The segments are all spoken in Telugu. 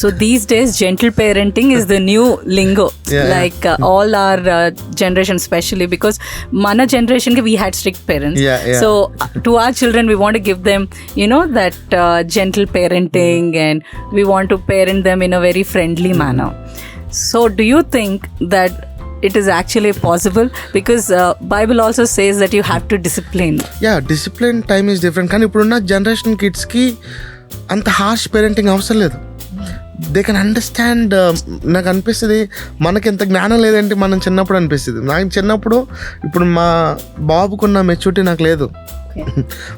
So these days, gentle parenting is the new lingo. All our generation, especially because mana generation we had strict parents. So to our children, we want to give them, that gentle parenting, and we want to parent them in a very friendly manner. So do you think that it is actually possible? Because Bible also says that you have to discipline. Discipline time is different. కానీ ఇప్పుడున్న జనరేషన్ కిడ్స్కి అంత హార్ష్ పేరెంటింగ్ అవసరం లేదు. They can understand. నాకు అనిపిస్తుంది మనకి ఎంత జ్ఞానం లేదంటే మనం చిన్నప్పుడు అనిపిస్తుంది. నాకు చిన్నప్పుడు ఇప్పుడు మా బాబుకున్న మెచ్యూరిటీ నాకు లేదు.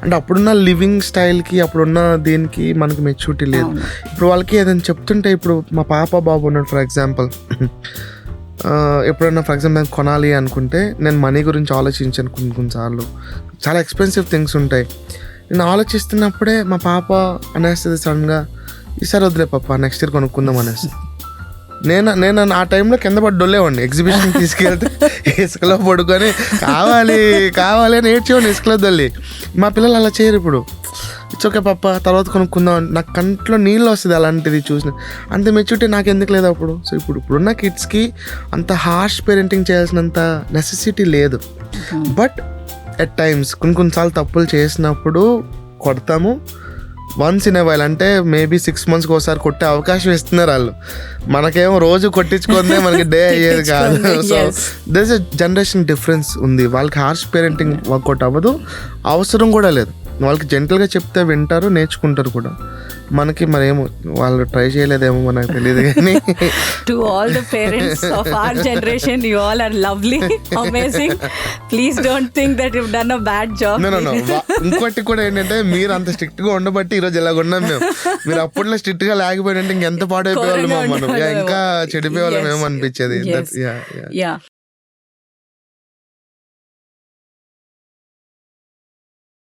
అంటే అప్పుడున్న లివింగ్ స్టైల్కి అప్పుడున్న దీనికి మనకి మెచ్యూరిటీ లేదు. ఇప్పుడు వాళ్ళకి ఏదైనా చెప్తుంటే, ఇప్పుడు మా పాప బాబు ఉన్నాడు ఫర్ ఎగ్జాంపుల్, ఎప్పుడైనా ఫర్ ఎగ్జాంపుల్ నేను కొనాలి అనుకుంటే నేను మనీ గురించి ఆలోచించాను. కొన్నిసార్లు చాలా ఎక్స్పెన్సివ్ థింగ్స్ ఉంటాయి. నేను ఆలోచిస్తున్నప్పుడే మా పాప అనేస్తుంది సడన్గా, ఈసారి వదిలే పాప నెక్స్ట్ ఇయర్ కొనుక్కుందాం అనేసి. నేను ఆ టైంలో కింద పడి డొల్లేవాడిని. ఎగ్జిబిషన్ తీసుకెళ్తే ఇసుకలో పడుకొని కావాలి అని ఏడ్చేవాడిని ఇసుకలో దొల్లి. మా పిల్లలు అలా చేయరు ఇప్పుడు. ఇట్స్ ఓకే పప్ప తర్వాత కొనుక్కుందాం. నాకు కంట్లో నీళ్ళు వస్తుంది అలాంటిది చూసిన. అంత మెచ్యూరిటీ నాకు ఎందుకు లేదు అప్పుడు. సో ఇప్పుడున్న కిడ్స్కి అంత హార్ష్ పేరెంటింగ్ చేయాల్సినంత నెసెసిటీ లేదు. బట్ ఎట్ టైమ్స్ కొన్నిసార్లు తప్పులు చేసినప్పుడు కొడతాము. వన్స్ ఇన్ ఏ వైల్, అంటే మేబీ 6 monthsకి ఒకసారి కొట్టే అవకాశం ఇస్తున్నారు వాళ్ళు. మనకేమో రోజు కొట్టించుకుందే మనకి డే అయ్యేది కాదు. So there is a generation difference ఉంది. వాళ్ళకి హార్ష్ పేరెంటింగ్ వర్కౌట్ అవ్వదు, అవసరం కూడా లేదు. వాళ్ళకి జెంటల్గా చెప్తే వింటారు, నేర్చుకుంటారు కూడా. మనకి మరేమో వాళ్ళు ట్రై చేయలేదేమో మనకు తెలియదు కానీ. To all the parents of our generation, you all are lovely, amazing. Please don't think that you've done a bad job. No. ఇంకోటి కూడా ఏంటంటే, మీరు అంత స్ట్రిక్ట్గా ఉండబట్టి ఈరోజు ఇలాగ ఉన్నాం మేము. మీరు అప్పట్లో స్ట్రిక్ట్గా లేకపోయింటే ఇంకెంత పాడైపోయేవాళ్ళం మనం, ఇంకా చెడిపోయేవాళ్ళం ఏమో అనిపించేది.